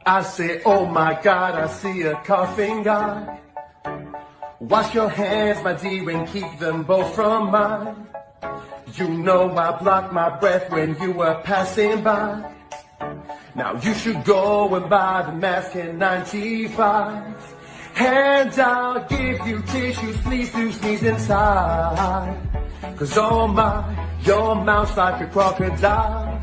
I say, oh my God, I see a coughing guy. Wash your hands, my dear, and keep them both from mine. You know I blocked my breath when you were passing by. Now you should go and buy the mask in 95. And I'll give you tissues, please do sneeze inside. 'Cause oh my, your mouth's like a crocodile.